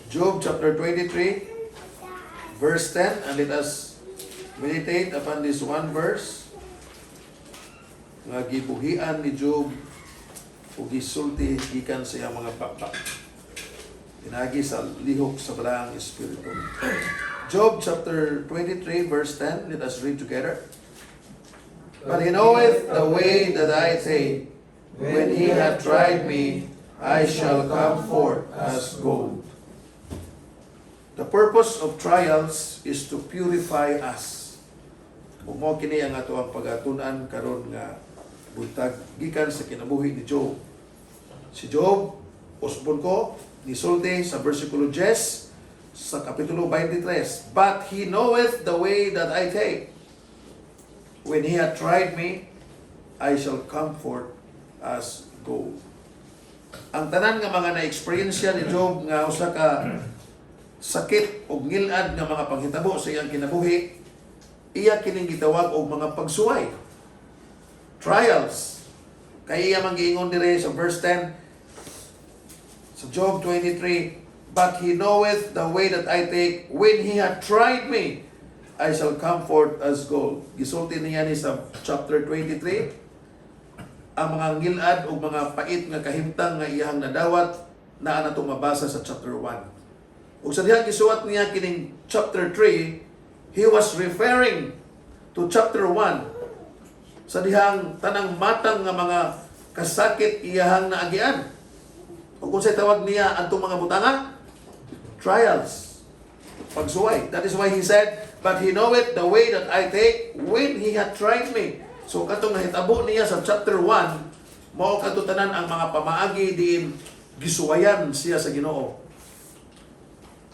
Job chapter 23, verse 10, and let us meditate upon this one verse. Nga gibuhian ni Job o gisulti gikan sa iyang mga bakbak. Pinagi sa lihok sa balaang espiritu. Job chapter 23, verse 10, let us read together. But he knoweth the way that I take. When he hath tried me, I shall come forth as gold. The purpose of trials is to purify us. Kung mo kini ang ato ang pagatunan karon nga buntag gikan sa kinabuhi ni Job. Si Job, usbon ko, nisulti sa versikulo 10 sa kapitulo 23. But he knoweth the way that I take. When he hath tried me, I shall come forth as gold. Ang tanan nga mga na-experience ni Job nga usa ka sakit o ngilad nga mga panghitabo sa iyang kinabuhi, iya kining gitawag og mga pagsuway. Trials. Kaya iya manggiingon dire sa verse 10 sa Job 23, but he knoweth the way that I take. When he hath tried me, I shall come forth as gold. Gisulti niya ni sa chapter 23 ang mga ngilad o mga pait nga kahimtang nga iyang nadawat na natong mabasa sa chapter 1. Ug sa dihang gisuwat niya kining chapter 3, he was referring to chapter 1 sa dihang tanang matang nga mga kasakit iyahang naagian. Ug kung sa tawag niya adtong mga butanga, trials, pagsuway. That is why he said, but he knoweth the way that I take when he hath tried me. So katong nahitabo niya sa chapter 1, mao kadto tanan ang mga pamaagi diin gisuwayan siya sa Ginoo.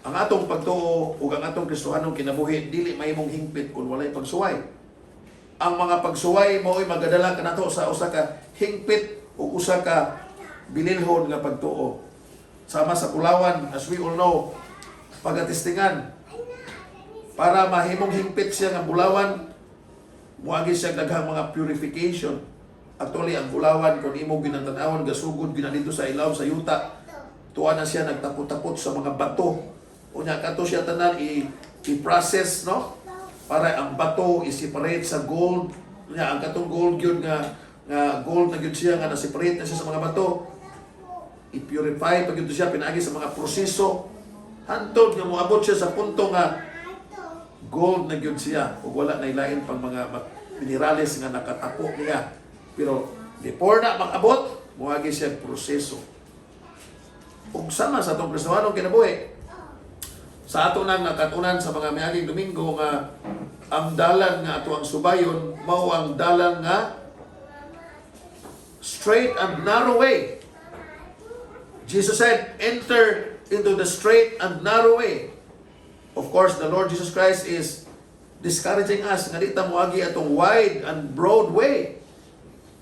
Ang atong pagtuo ug ang atong Kristohanong kinabuhi dili mahimong hingpit kung walay pagsuway. Ang mga pagsuway mao'y magadala kanato sa usa ka hingpit ug usa ka bilinhon nga pagtuo. Sama sa Kulawan, as we all know, pagatistingan para mahimong hingpit siya nga bulawan, muagi siya daghang mga purification. Actually, ang Kulawan kung imo ginatan-awon gasugod ginadito sa ilaw sa yuta, tuwa na siya nagtapot-tapot sa mga bato. Unya kato siya tanan i-process, no? Para ang bato i-separate sa gold. Unya ang katong gold gyud nga gold na gyud siya nga na-separate na siya sa mga bato. I-purify pag gyud siya pinaagi sa mga proseso. Hantod nga moabot siya sa punto nga gold na gyud siya ug wala na ilain pang mga minerales nga nakatapo niya. Pero before na makabot, moagi siya proseso. Ug sama sa atong Kristohanong kinabuhi, sa ato nang nakatunan sa mga miaging Domingo nga ang dalan nga ato ang subayon mao ang dalan nga straight and narrow way. Jesus said, enter into the straight and narrow way. Of course, the Lord Jesus Christ is discouraging us nga di ta moagi atong wide and broad way.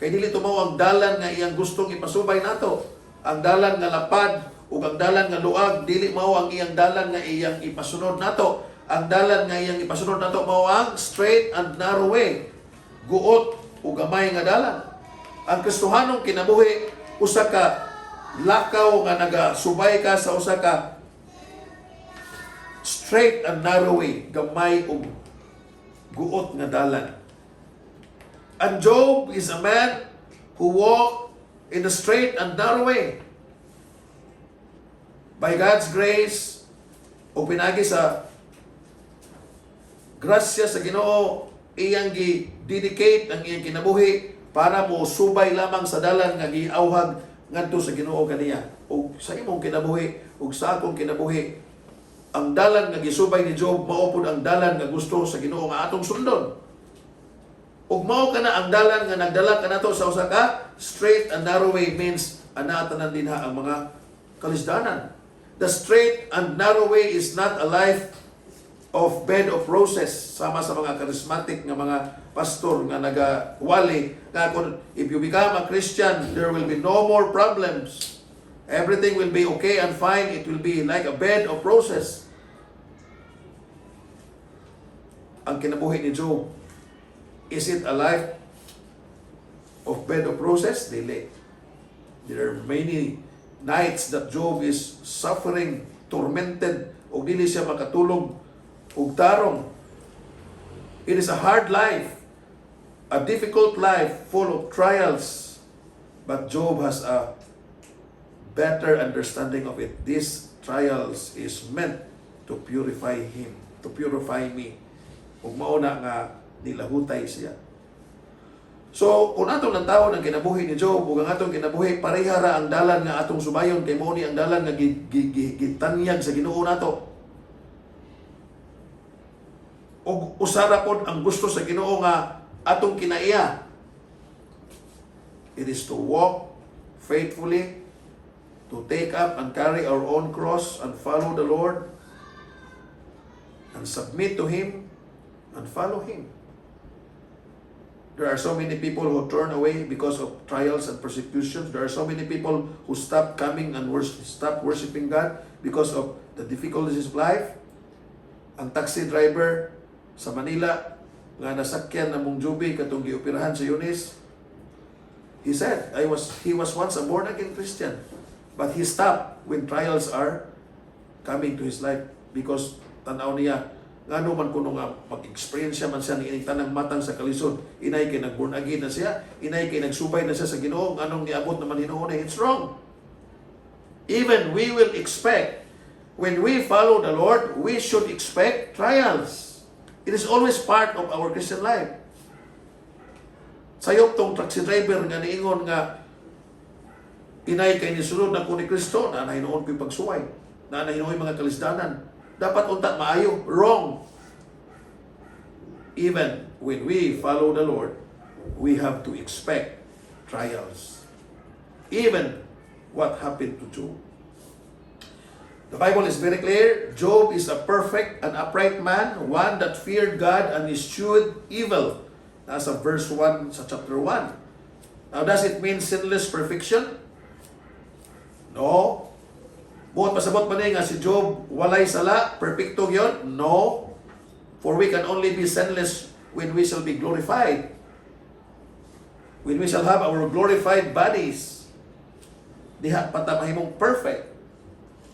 Kay dili to mao ang dalan nga iyang gustong ipasubay nato. Ang dalan nga lapad ug ang dalan nga luag dili mao ang iyang dalan nga iyang ipasunod nato. Ang dalan nga iyang ipasunod nato mao ang straight and narrow way. Guot ug gamay nga dalan. Ang Kristohanong kinabuhi usa ka lakaw nga nagasubay ka sa usa ka straight and narrow way, gamay ug guot nga dalan. And Job is a man who walked in the straight and narrow way. By God's grace, o pinagi sa grasya sa Ginoo, iyang gi-dedicate ang iyang kinabuhi para mo subay lamang sa dalan nga giawhag ngadto sa Ginoo kaniya. O sa imong kinabuhi, o sa akong kinabuhi, ang dalan nga gisubay ni Job mao pud ang dalan nga gusto sa Ginoo nga atong sundon. Ug mao kana ang dalan nga nagdala kanato sa usa ka straight and narrow way means ana tanan dinha ang mga kalisdanan. The straight and narrow way is not a life of bed of roses, sama sa mga charismatic nga mga pastor nga nagawali nga kung if you become a Christian, there will be no more problems. Everything will be okay and fine. It will be like a bed of roses. Ang kinabuhi ni Job, is it a life of bed of roses? Dili. There are many nights that Job is suffering tormented o dili siya makatulog ug tarong. It is a hard life, a difficult life full of trials. But Job has a better understanding of it. These trials is meant to purify him, to purify me. Ug mauna nga nilahutay siya. So, kung atong nantawon ang kinabuhi ni Job, ug ang atong kinabuhi, pareha ra ang dalan nga atong sumayon, kay mao ni ang dalan nga gitanyag sa Ginoo nato. Ug usara pod ang gusto sa Ginoo nga atong kinaiya. It is to walk faithfully, to take up and carry our own cross and follow the Lord, and submit to Him and follow Him. There are so many people who turn away because of trials and persecutions. There are so many people who stop coming and stop worshiping God because of the difficulties of life. Ang taxi driver sa Manila nga nasakyan na mong Juby katong gioperahan sa Eunice, he said, he was once a born-again Christian, but he stopped when trials are coming to his life because tanaw niya, nga man kuno nga mag-experience siya man siya ni ining tanang matang sa kalisod, inay kay nag-born again na siya, inay kay nagsubay na siya sa Ginoo, anong niabot naman hinuon, it's wrong. Even we will expect, when we follow the Lord, we should expect trials. It is always part of our Christian life. Sayop tong taxi driver nga niingon nga inay kay nisulod na ko ni Kristo, na hinuon ko'y pagsuway, na hinuon mga kalisdanan. Dapat unta maayo. Wrong. Even when we follow the Lord, we have to expect trials. Even what happened to Job. The Bible is very clear. Job is a perfect and upright man, one that feared God and eschewed evil. Nasa verse 1 sa chapter 1. Now, does it mean sinless perfection? No. Buot pasabot man nga si Job walay sala, perfecto yon? No. For we can only be sinless when we shall be glorified. When we shall have our glorified bodies. Diha patamahimong perfect.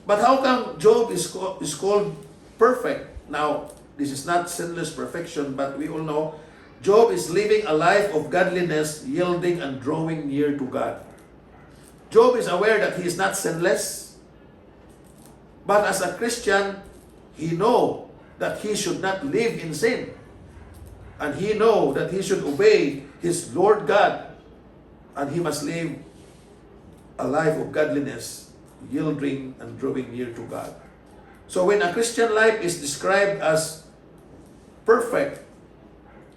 But how come Job is called perfect? Now, this is not sinless perfection, but we all know Job is living a life of godliness, yielding and drawing near to God. Job is aware that he is not sinless. But as a Christian, he know that he should not live in sin. And he know that he should obey his Lord God. And he must live a life of godliness, yielding and drawing near to God. So when a Christian life is described as perfect,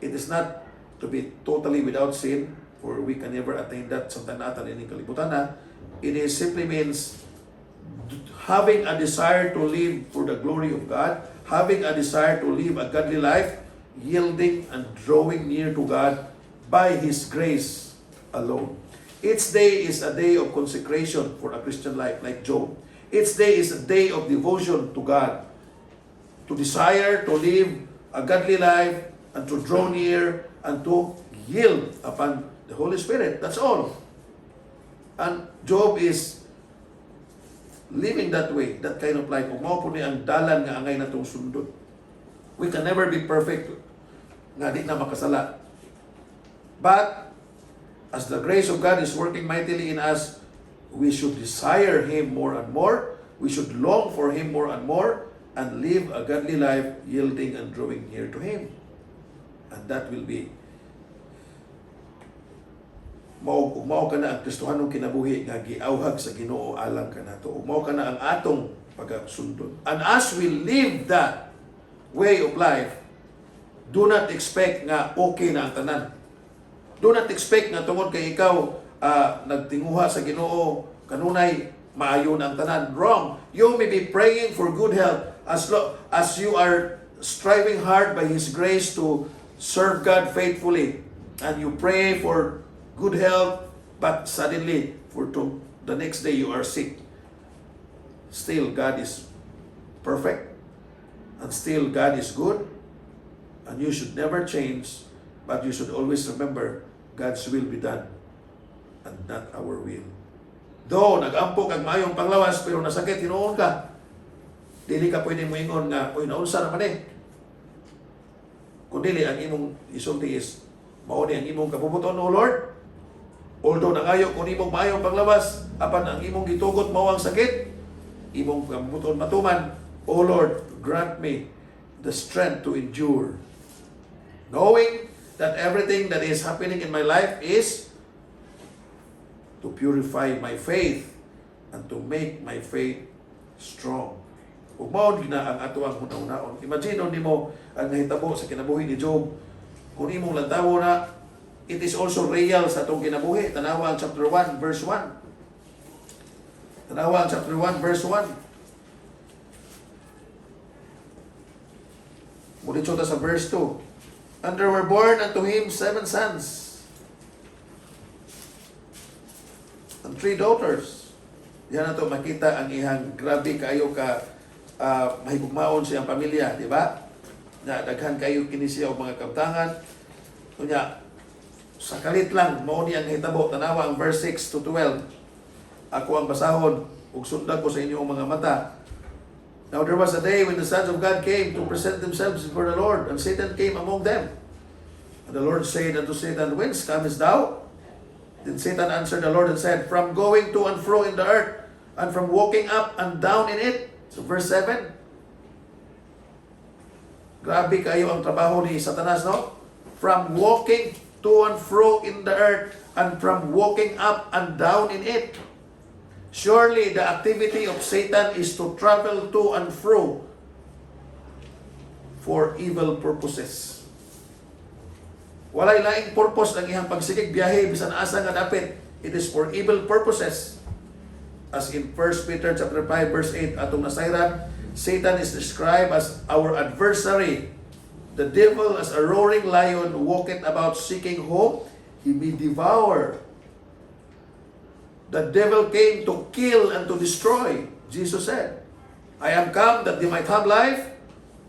it is not to be totally without sin, for we can never attain that. Samtang natin ining kalibutan na. It is simply means having a desire to live for the glory of God, having a desire to live a godly life, yielding and drawing near to God by His grace alone. Each day is a day of consecration for a Christian life, like Job. Each day is a day of devotion to God, to desire to live a godly life and to draw near and to yield upon the Holy Spirit. That's all. And Job is living that way, that kind of life. Kung mao po ni ang dalan nga angay natong sundot. We can never be perfect nga di na makasala. But as the grace of God is working mightily in us, we should desire Him more and more. We should long for Him more and more and live a godly life, yielding and drawing near to Him. And that will be mao ka na ang Kristohanong kinabuhi nga giawhag sa Ginoo alang kanato. Mao ka na ang atong pagasundon. And as we live that way of life, do not expect nga okay na ang tanan. Do not expect nga tungod kay ikaw nagtinguha sa Ginoo kanunay maayo na ang tanan. Wrong. You may be praying for good health as you are striving hard by His grace to serve God faithfully, and you pray for good health, but suddenly the next day you are sick. Still God is perfect, and still God is good, and you should never change, but you should always remember God's will be done and not our will. Though nag-ampo kag mayong panglawas pero nasakit hinuon ka, Dili ka pwede mo ingon nga, uy, naunsa naman eh. Kung dili, ang imong isulti is, mauni ang imong kabubuton, O Lord. Although nangayo kung imong maayong paglabas, apan ang imong gitugot mao ang sakit, imong kabubuton matuman, O Lord, grant me the strength to endure. Knowing that everything that is happening in my life is to purify my faith and to make my faith strong. Ug mao na ang atuang hunaw-hunaon. Imagine nimo ang nahitabo sa kinabuhi ni Job. Kung imong lantawo na, it is also real sa atong kinabuhi. Tanawa ang chapter 1 verse 1. Tanawa ang chapter 1 verse 1. Mulit ta sa verse 2. And there were born unto him 7 sons and 3 daughters. Yan na to makita ang ihang grabe kayo ka mahigugmaon siyang pamilya, di ba? Na daghan kayo kini siya og mga kabtangan. Kunya sa kalit lang mao ni ang hitabo. Tanawa ang verse 6 to 12. Ako ang basahon ug sundan ko sa inyong mga mata. Now there was a day when the sons of God came to present themselves before the Lord, and Satan came among them. And the Lord said unto Satan, Whence comest thou? Then Satan answered the Lord and said, From going to and fro in the earth, and from walking up and down in it. So verse 7. Grabe kayo ang trabaho ni Satanas, no? From walking to and fro in the earth, and from walking up and down in it. Surely the activity of Satan is to travel to and fro for evil purposes. Walay laing purpose ang iyang pagsikig biyahe bisan asa nga dapit. It is for evil purposes. As in 1 Peter chapter 5 verse 8 atong nasayran, Satan is described as our adversary. The devil as a roaring lion walketh about seeking whom he may devour. The devil came to kill and to destroy. Jesus said, I am come that they might have life,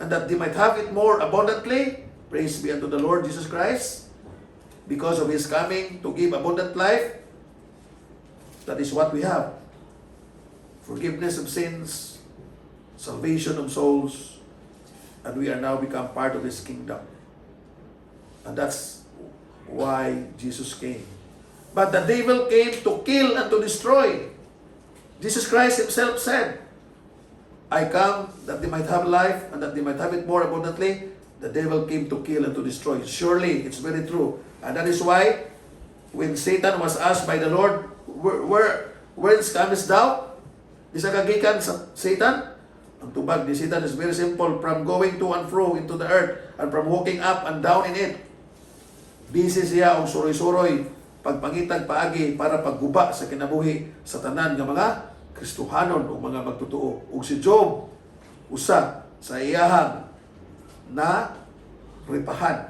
and that they might have it more abundantly. Praise be unto the Lord Jesus Christ. Because of His coming to give abundant life, that is what we have. Forgiveness of sins, salvation of souls, and we are now become part of His kingdom. And that's why Jesus came. But the devil came to kill and to destroy. Jesus Christ Himself said, I come that they might have life and that they might have it more abundantly. The devil came to kill and to destroy. Surely, it's very true. And that is why, when Satan was asked by the Lord, whence comest thou? Di sa kagikan sa Satan? Ang tubag ni Satan is very simple. From going to and fro into the earth, and from walking up and down in it. Busy siya o suroy-suroy pagpangitag paagi para pagguba sa kinabuhi sa tanan nga mga Kristohanon o mga magtutuo. Ug si Job usa sa iyahang na ripahan.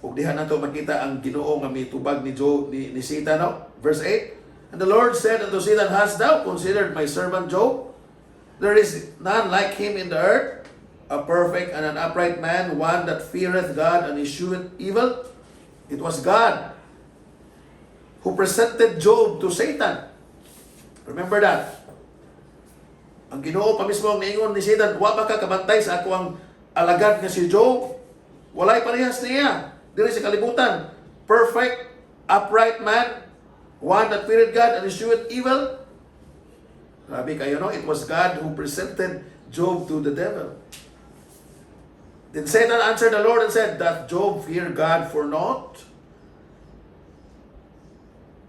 Ug diha nato makita ang Ginoo nga mitubag ni Job ni Satan, no? Verse 8. And the Lord said unto Satan, Hast thou considered my servant Job? There is none like him in the earth, a perfect and an upright man, one that feareth God and escheweth evil. It was God who presented Job to Satan. Remember that. Ang Ginoo pa mismo ang niingon ni Satan, wa ba ka kabantay sa ako ang alagad nga si Job? Walay parehas niya. Dili sa kalibutan. Perfect, upright man, one that feared God and escheweth evil. Grabe kayo, no? It was God who presented Job to the devil. Then Satan answered the Lord and said, Doth Job fear God for naught?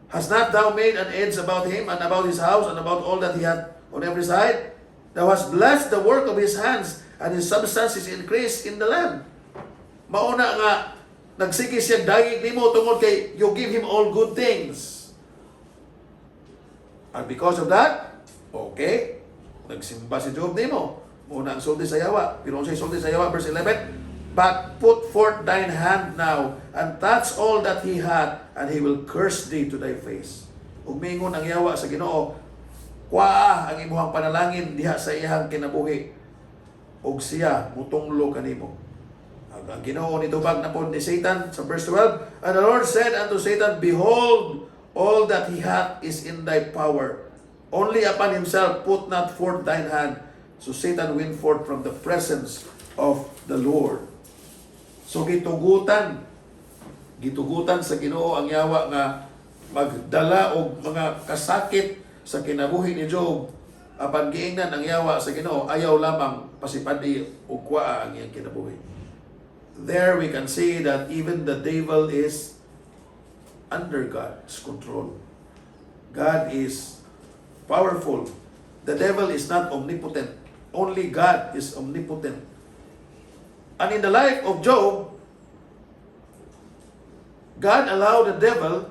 Hast not thou made an edge about him and about his house and about all that he hath on every side? Thou hast blessed the work of his hands, and his substance is increased in the land. Mauna nga, nagsige siya dagig nimo tungod kay you give him all good things. And because of that, okay, nagsimba si Job nimo. Muna ang sulti sa yawa. Pero sa sulti sa yawa, verse 11, But put forth thine hand now, and touch all that he had, and he will curse thee to thy face. Umingon ang yawa sa Ginoo, kuha ang imuhang panalangin diha sa iyang kinabuhi, ug siya mutunglo kanimo. Ang Ginoo nitubag na po ni Satan sa verse 12, And the Lord said unto Satan, Behold, all that he hath is in thy power, Only upon himself put not forth thine hand. So Satan went forth from the presence of the Lord. So gitugutan sa Ginoo ang yawa nga magdala og mga kasakit sa kinabuhi ni Job. Apan giingnan ang yawa sa Ginoo, ayaw lamang pasipadi og kuaa ang iyang kinabuhi. There we can see that even the devil is under God's control. God is powerful. The devil is not omnipotent. Only God is omnipotent. And in the life of Job, God allowed the devil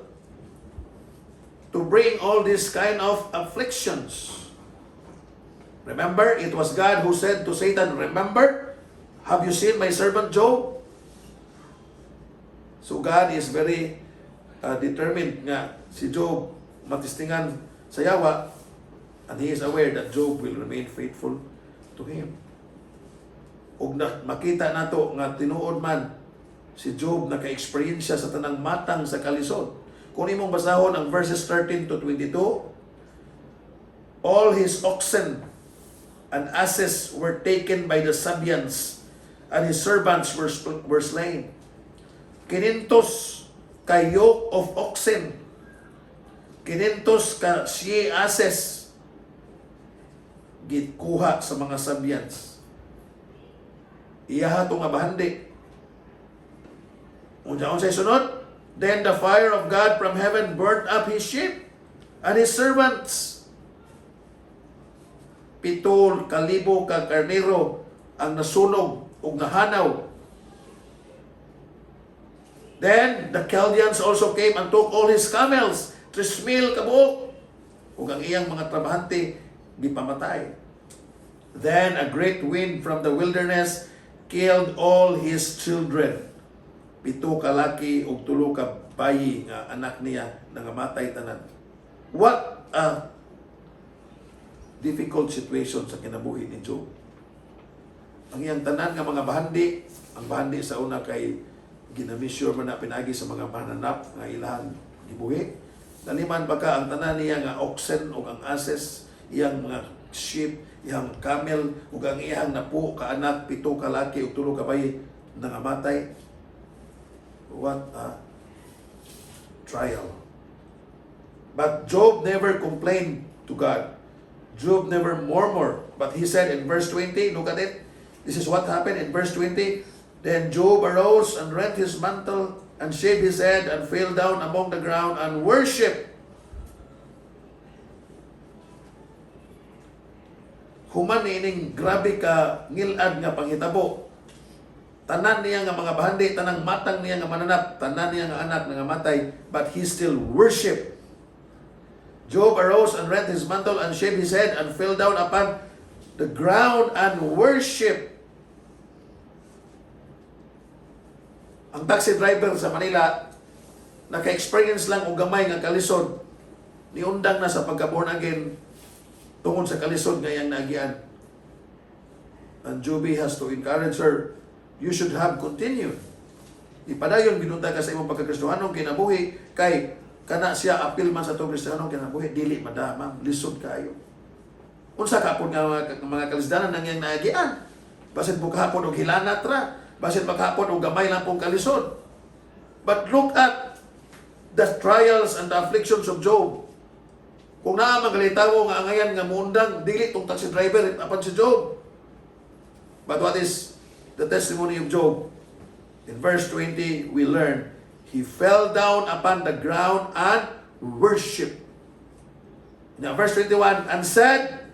to bring all these kind of afflictions. Remember, it was God who said to Satan, remember, have you seen my servant Job? So God is very determined nga si Job matistingan sa yawa, and he is aware that Job will remain faithful to him. Ug makita nato nga tinuod man si Job naka-experience siya sa tanang matang sa kalisod. Kung imong basahon ang verses 13 to 22, all his oxen and asses were taken by the Sabians, and his servants were slain. 500 ka yoke of oxen, 500 ka siye asses, gikuha sa mga Sabians. Iyaha ito nga bahandi. Unsa say sunod? Then the fire of God from heaven burnt up his sheep and his servants. 7,000 ka karnero ang nasunog ug nahanaw. Then the Chaldeans also came and took all his camels, 3,000 ka buok, ug ang iyang mga trabahante gipamatay. Then a great wind from the wilderness killed all his children. 7 ka laki ug 3 ka bayi nga anak niya nangamatay tanan. What a difficult situation sa kinabuhi ni Job. Ang iyang tanan nga mga bahandi, ang bahandi sa una kay ginamisure man na pinagi sa mga mananap nga ilahan gibuhi. Daliman pa ka ang tanan niya nga oxen ug ang asses, iyang mga sheep, iyang camel ug ang iyang napo ka anak, 7 ka laki ug 3 ka bayi nangamatay. What a trial. But Job never complained to God. Job never murmured. But he said in verse 20, look at it. This is what happened in verse 20. Then Job arose and rent his mantle and shaved his head and fell down among the ground and worshiped. Human ining grabe ka ngilad nga panghitabo. Tanan niya nga mga bahandi, tanang matang niya nga mananap, tanan niya nga anak nga matay, but he still worship. Job arose and rent his mantle and shaved his head and fell down upon the ground and worship. Ang taxi driver sa Manila, naka-experience lang o gamay nga kalisod, niundang na sa pagka-born again, tungod sa kalisod nga iyang naagian. And Joby has to encourage her, you should have continued. Ipadayon binunta ka sa imong pagkakristohanong kinabuhi kay kana siya apil man sa itong kristohanong kinabuhi, dili madamang, lisod kayo. Unsa kapon nga mga kalisdanan nang iyang naagian? Basin po kahapon og hilanat ra, basin maghapon og gamay lang pong kalisod. But look at the trials and the afflictions of Job. Kung naa magalitawo nga angayan nga muundang, dili tong taxi driver apan si Job. But what is the testimony of Job? In verse 20, we learn, he fell down upon the ground and worshiped. Now, verse 21, and said,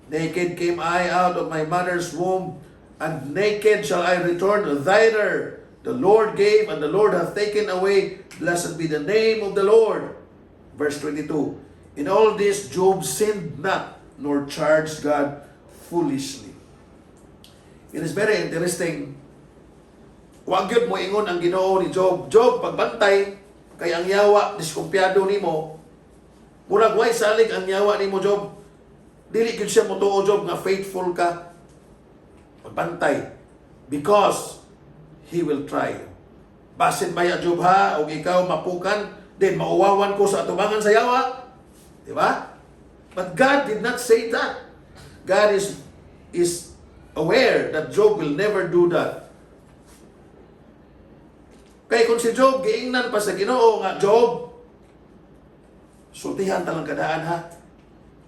naked came I out of my mother's womb, and naked shall I return thither. The Lord gave, and the Lord hath taken away. Blessed be the name of the Lord. Verse 22, in all this Job sinned not, nor charged God foolishly. It is very interesting. Wag yun mo ingon ang Ginoo ni Job. Job, pagbantay, kay ang yawa, diskumpiyado nimo, murag way salig ang yawa nimo, Job. Dili gyud siya motuo, Job, nga faithful ka. Pagbantay. Because he will try. Basin baya, Job, ha? O ikaw mapukan, then mauwawan ko sa atubangan sa yawa. Diba? But God did not say that. God is aware that Job will never do that. Kaya kung si Job, giingnan pa sa Ginoo nga, Job, sultihan talang kadaan ha.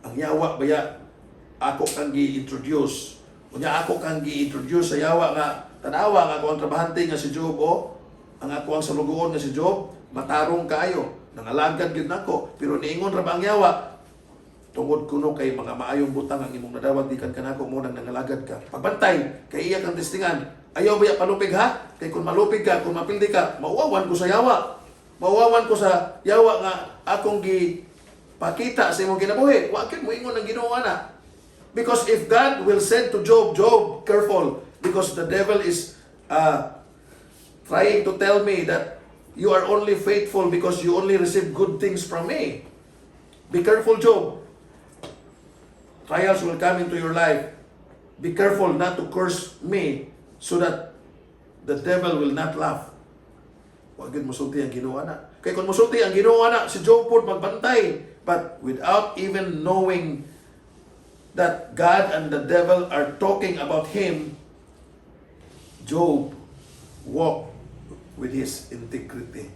Ang yawa baya, ako kang gi-introduce. Kunya ako kang gi-introduce sa yawa nga, tanawa nga ako ang trabahante nga si Job, o ang ako ang salugoon nga si Job, matarong kayo, nangalagad yun ako, pero niingon ra ba ang yawa, tungod kuno kay mga maayong butang ang imong nadawat, di kan kanako mo nang nangalagad ka. Pagbantay, kay iya kang testingan, ayaw ba palupig ha? Kay kung malupig ka, kung mapildi ka, mauwawan ko sa yawa. Mauwawan ko sa yawa nga akong pakita sa imong kinabuhi. Wakit mo ingon ang Ginoo na. Because if God will send to Job, Job, careful, because the devil is trying to tell me that you are only faithful because you only receive good things from me. Be careful, Job. Trials will come into your life. Be careful not to curse me so that the devil will not laugh. Huwag yun musulti ang Ginoo na. Kaya kung musulti ang Ginoo na, si Job po magbantay. But without even knowing that God and the devil are talking about him, Job walked with his integrity.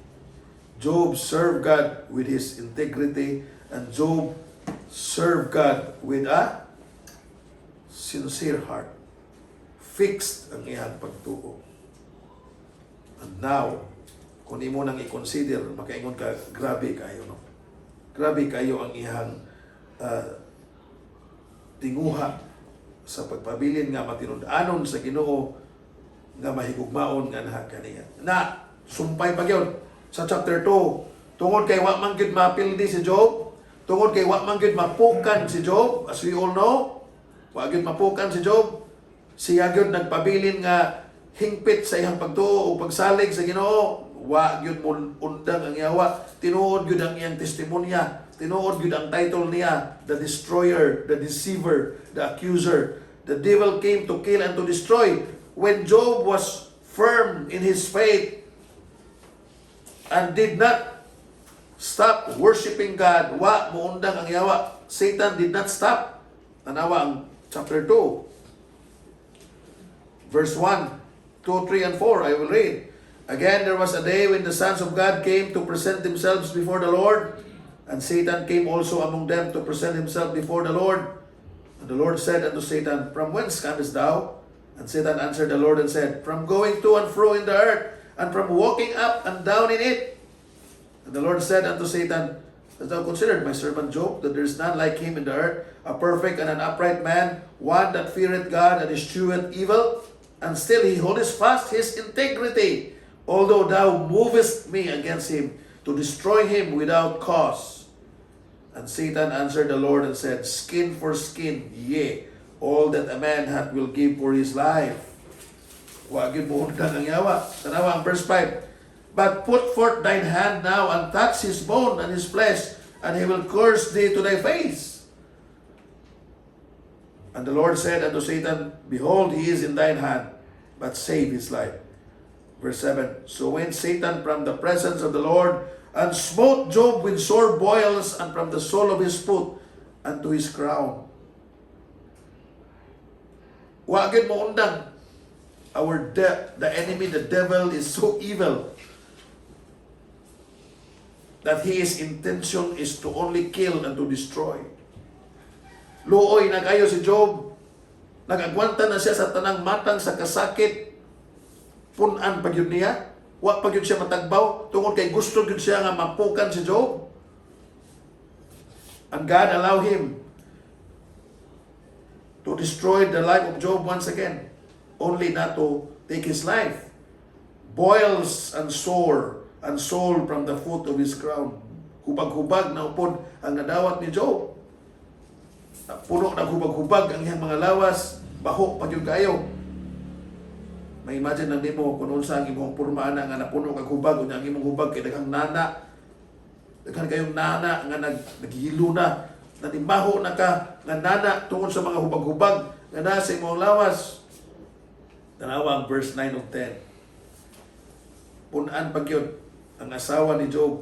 Job served God with his integrity, and Job served God with a sincere heart. Fixed ang iyang pagtuo. And now, kung imo nang i-consider, makaingon ka, grabe kayo, no? Grabe kayo ang iyang tinguha sa pagpabilin nga matinud-anon sa Ginoo nga mahigugmaon nga naha kaniya. Na, sumpay pa yun sa chapter 2. Tungod kay wa man gyud mapildi si Job, tungod kay wa man gyud mapukan si Job, as we all know, wa gyud mapukan si Job, siya gyud nagpabilin nga hingpit sa iyang pagtuo o pagsalig sa Ginoo, wa gyud undang ang yawa, tinuod gyud ang iyang testimonya, tinuod gyud ang title niya, the destroyer, the deceiver, the accuser. The devil came to kill and to destroy. When Job was firm in his faith and did not stop worshiping God, wa muundang ang yawa, Satan did not stop. Tanawa ang chapter 2. Verse 1, 2, 3, and 4, I will read. Again, there was a day when the sons of God came to present themselves before the Lord, and Satan came also among them to present himself before the Lord. And the Lord said unto Satan, From whence comest thou? And Satan answered the Lord and said, From going to and fro in the earth, and from walking up and down in it. And the Lord said unto Satan, Hast thou considered my servant Job, that there is none like him in the earth, a perfect and an upright man, one that feareth God and escheweth evil? And still he holdeth fast his integrity, although thou movest me against him, to destroy him without cause. And Satan answered the Lord and said, Skin for skin, yea, all that a man hath will give for his life. Wagin mo undang ang yawa. Tanawa ang verse 5. But put forth thine hand now, and touch his bone and his flesh, and he will curse thee to thy face. And the Lord said unto Satan, Behold, he is in thine hand, but save his life. Verse 7, So went Satan from the presence of the Lord, and smote Job with sore boils, and from the sole of his foot unto his crown. Wagin mo undang. The enemy, the devil, is so evil that his intention is to only kill and to destroy. Luoy na kayo si Job. Nagagwanta na siya sa tanang matang sa kasakit. Punan pa yun niya. Wa pa yun siya matagbaw. Tungod kay gusto yun siya nga mapukan si Job. And God allowed him to destroy the life of Job once again. Only not to take his life. Boils and sore and soul from the foot of his crown. Hubag-hubag na upod ang nadawat ni Job. Puno na hubag-hubag ang iyang mga lawas. Baho pa yun kayo. May imagine na nimo kung unsa ang imong purmaan nga napuno kag hubag, unya ang imong hubag kay daghang nana. Daghan kayong nana nga naghilo na. Nanimaho na ka nga nana tungod sa mga hubag-hubag nga nasa imong lawas. Tanawa ang verse 9 of 10. Punan pa gyud ang asawa ni Job.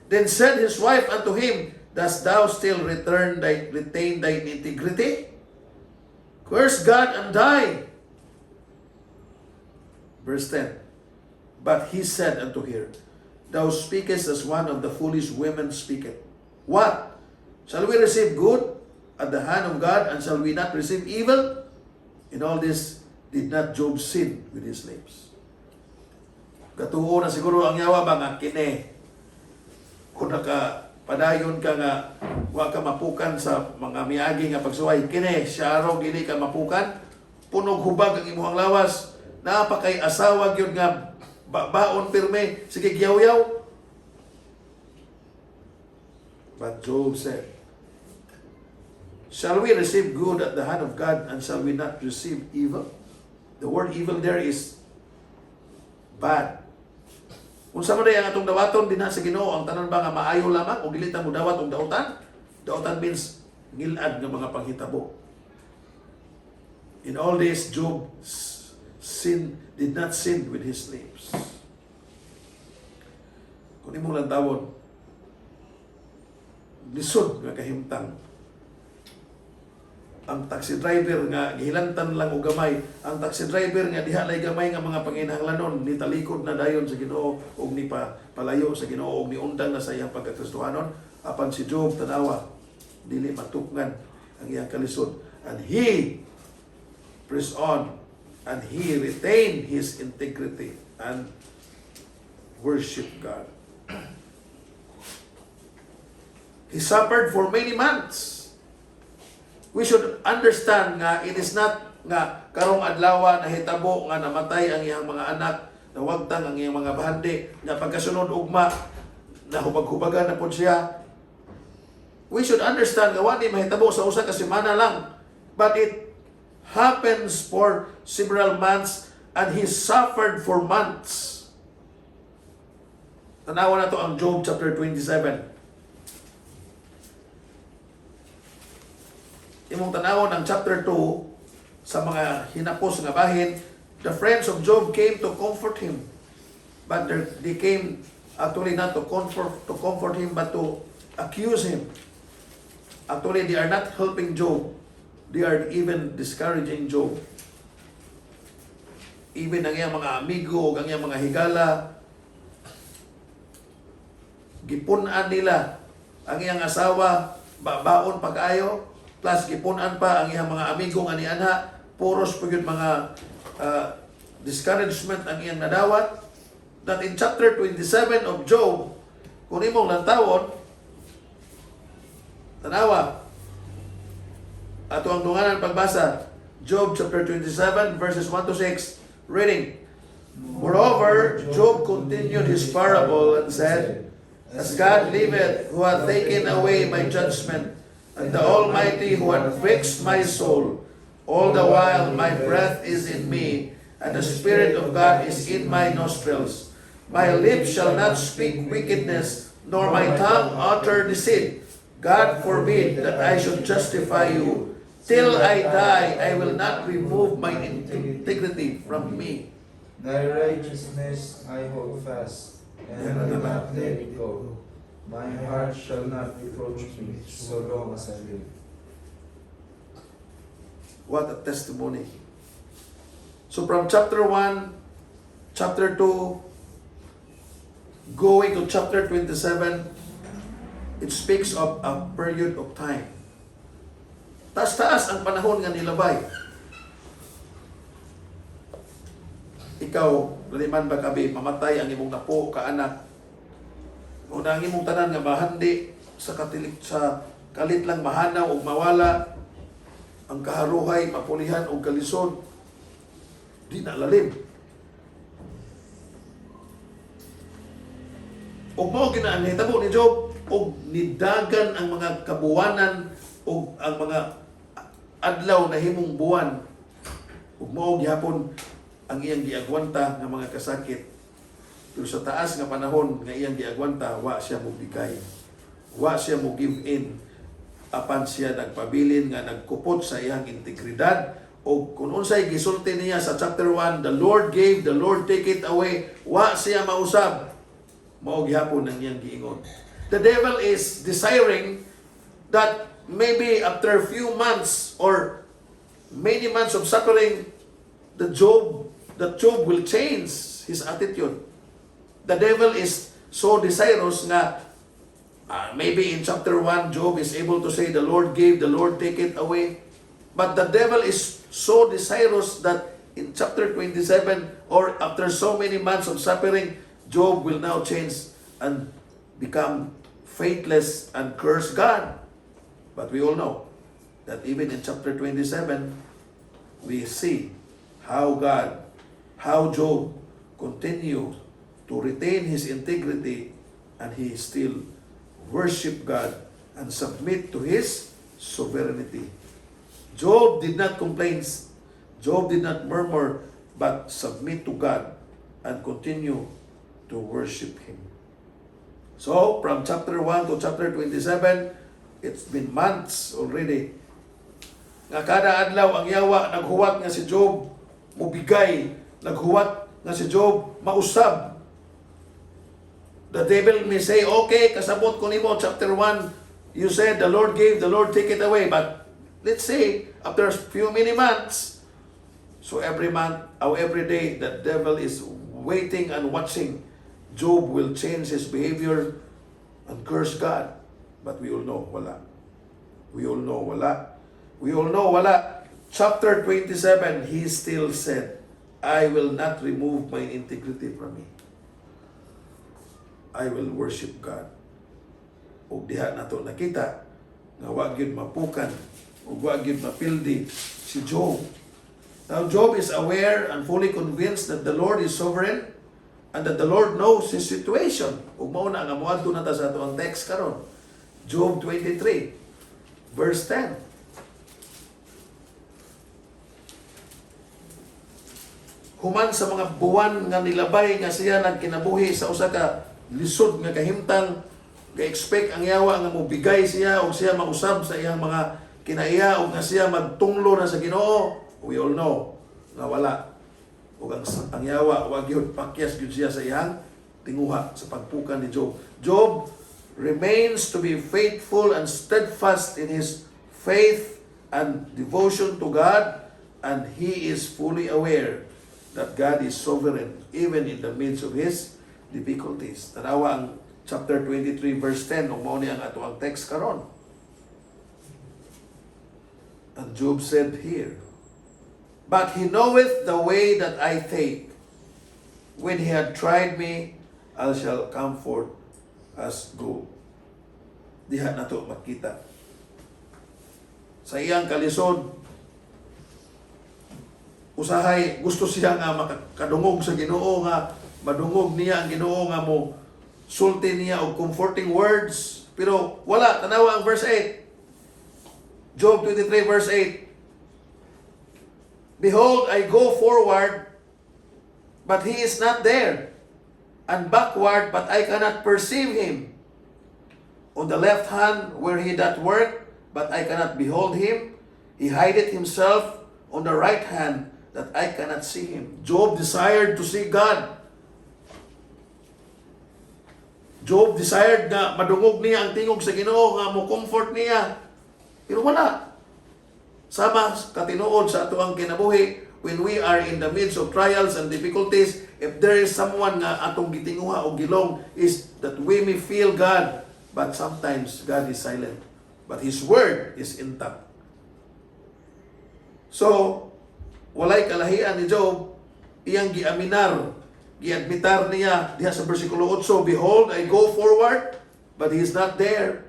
Then said his wife unto him, Dost thou still retain thy integrity? Curse God and die. Verse 10. But he said unto her, Thou speakest as one of the foolish women speaketh. What? Shall we receive good at the hand of God, and shall we not receive evil? In all this, did not Job sin with his lips? Katuo na siguro ang yawa ba nga kini. Kung padayon ka nga, wa ka mapukan sa mga miagi nga pagsuway, kini, syaro, gili ka mapukan, punog hubag ang imuhang lawas, napakay asawa yun nga, baon pirme, sige giyaw-yaw. But Job said, shall we receive good at the hand of God, and shall we not receive evil? The word evil there is bad. Kung sa man ang atong dawaton din sa Ginoo, ang tanan ba nga maayo lamang o gilitan mo dawat og dautan? Dautan means ngilad nga mga panghitabo. In all this, Job did not sin with his lips. Kung imong lantawon, lisod nga kahimtang, ang taxi driver nga gihilantan lang og gamay, ang taxi driver nga diha lay gamay nga mga panginahanglanon, ni talikod na dayon sa Ginoo ug ni palayo sa Ginoo ug ni undang na sa iyang pagkakristohanon, apan si Job tanawa dili matukngan ang iyang kalisod, and he pressed on, and he retained his integrity and worship God. He suffered for many months. We should understand nga it is not nga karong adlaw na hitabo nga namatay ang iyang mga anak, nawagtang ang iyang mga bahandi, na pagkasunod ugma na hubag-hubagan na po siya. We should understand nga wani mahitabo sa usa ka semana lang, but it happens for several months, and he suffered for months. Tanawa na to ang Job chapter 27. Imong tanawon ang chapter 2 sa mga hinapos nga bahin, the friends of Job came to comfort him, but they came actually not to comfort him, but to accuse him. Actually, they are not helping Job. They are even discouraging Job. Even ang iyang mga amigo o ang iyang mga higala, gipunan nila ang iyang asawa, baon pag-ayo, plus gipunan pa ang iyang mga amigo nga nianha, puros po yun mga discouragement ang iyang nadawat. That in chapter 27 of Job, kung imong lantawon, tanawa, ato ang dunganan pagbasa, Job chapter 27 verses 1 to 6, reading. Moreover, Job continued his parable and said, As God liveth, who hath taken away my judgment, and the Almighty who hath fixed my soul, all the while my breath is in me, and the Spirit of God is in my nostrils. My lips shall not speak wickedness, nor my tongue utter deceit. God forbid that I should justify you. Till I die, I will not remove my integrity from me. Thy righteousness I hold fast, and will not let it go. My heart shall not reproach me so long as I live. What a testimony. So from chapter 1, chapter 2, going to chapter 27, it speaks of a period of time. Taas-taas ang panahon nga nilabay. Ikaw, laliman ba kabi, mamatay ang imong napo, kaanak, una ang imong tanan nga mahandi sa kalit lang mahanaw o mawala, ang kaharuhay, mapulihan o kalisod, di na lalim. O mo ginaanhitabo ni Job, o nidagan ang mga kabuwanan o ang mga adlaw na himong buwan, ug mao gihapon ang iyang giagwanta nga mga kasakit. Pero sa taas nga panahon nga iyang giagwanta, wa siya mo bigay, wa siya mo give in, apan siya nagpabilin nga nagkupot sa iyang integridad. O kung unsay gisulti niya sa chapter 1, the Lord gave, the Lord take it away, wa siya mausab. Mao gihapon ang iyang giingon. the devil is desiring that maybe after a few months or many months of suffering, that Job will change his attitude. The devil is so desirous nga maybe in chapter 1, Job is able to say, the Lord gave, the Lord take it away. But the devil is so desirous that in chapter 27, or after so many months of suffering, Job will now change and become faithless and curse God. But we all know that even in chapter 27, we see how Job continues to retain his integrity, and he still worship God and submit to His sovereignty. Job did not complain. Job did not murmur, but submit to God and continue to worship Him. So, from chapter 1 to chapter 27, it's been months already. Nga kada adlaw ang yawa, naghuwat nga si Job, mubigay, naghuwat nga si Job, mausab. The devil may say, okay, kasabot ko nimo, chapter 1, you said the Lord gave, the Lord take it away. But let's say, after a few many months, so every month, or every day, the devil is waiting and watching. Job will change his behavior and curse God. But we all know, wala. We all know, wala. We all know, wala. Chapter 27, he still said, I will not remove my integrity from me. I will worship God. O diha na to nakita, nga wag yun mapukan, o wag yun mapildi si Job. Now, Job is aware and fully convinced that the Lord is sovereign and that the Lord knows his situation. Ug mao na nga moadto na ta sa ato ang text karon. Job 23, verse 10. Human sa mga buwan nga nilabay nga siya nagkinabuhi sa usa ka lisod nga kahimtang, ga-expect ang yawa nga mobigay siya o siya mausab sa iyang mga kinaiya o nga siya magtunglo na sa Ginoo. We all know nga wala. O ang yawa, wag yun, pakyas yun siya sa iyang tinguha sa pagpukan ni Job. Job remains to be faithful and steadfast in his faith and devotion to God, and he is fully aware that God is sovereign even in the midst of his difficulties. Tanawa ang chapter 23 verse 10, ug mao ni ang ato ang text karon. And Job said here, but he knoweth the way that I take. When he had tried me, I shall come forth as gold. Diha na to makita. Sa iyang kalisod, usahay, gusto siya nga makadungog sa Ginoo, nga madungog niya ang Ginoo, nga mo sulti niya og comforting words. Pero wala, tanawa ang verse 8. Job 23 verse 8. Behold, I go forward, but he is not there, and backward, but I cannot perceive him. On the left hand, where he doth work, but I cannot behold him. He hideth himself on the right hand, that I cannot see him. Job desired to see God. Job desired na madungog niya ang tingog sa Ginoo, nga mo comfort niya. Pero wala. Sama katinuod sa ato ang kinabuhi, when we are in the midst of trials and difficulties, if there is someone nga atong gitinguha o gilong, is that we may feel God, but sometimes God is silent. But His Word is intact. So, walay kalahian ni Job, iyang giadmitar niya diha sa versikulo 8, behold, I go forward, but He is not there.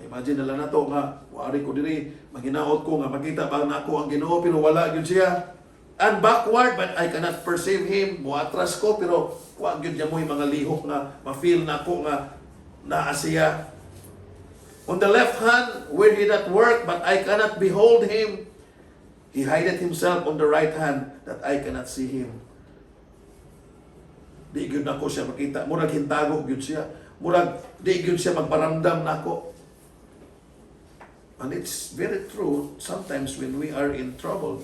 Imagine nila na to nga, wari ko diri, maginaot ko nga, makita ba na ako ang Ginoo, pero wala yun siya. And backward, but I cannot perceive Him. Muatras ko, pero wag yun niya mo yung mga lihok nga, ma-feel na ako nga, naa siya. On the left hand, where He doth work, but I cannot behold Him. He hideth Himself on the right hand, that I cannot see Him. Di yun ako siya makita. Murag hintago yun siya. Murag, di yun siya magparamdam na ako. And it's very true, sometimes when we are in trouble,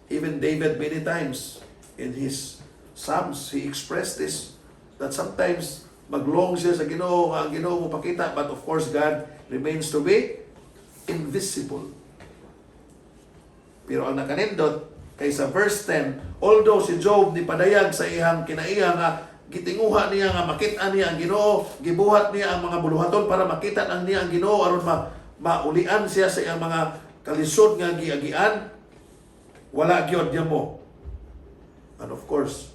even David many times in his Psalms, he expressed this, that sometimes maglong siya sa Ginoo, nga ang Ginoo mo pakita, but of course God remains to be invisible. Pero ang nakanindot kay sa verse 10, although si Job ni padayag sa iyang kinaiya nga gitinguha niya nga makita niya ang Ginoo, gibuhat niya ang mga buluhaton para makita ang niya ang Ginoo aron maulian siya sa iyang mga kalisod nga giagian, wala gyud niya mo. And of course,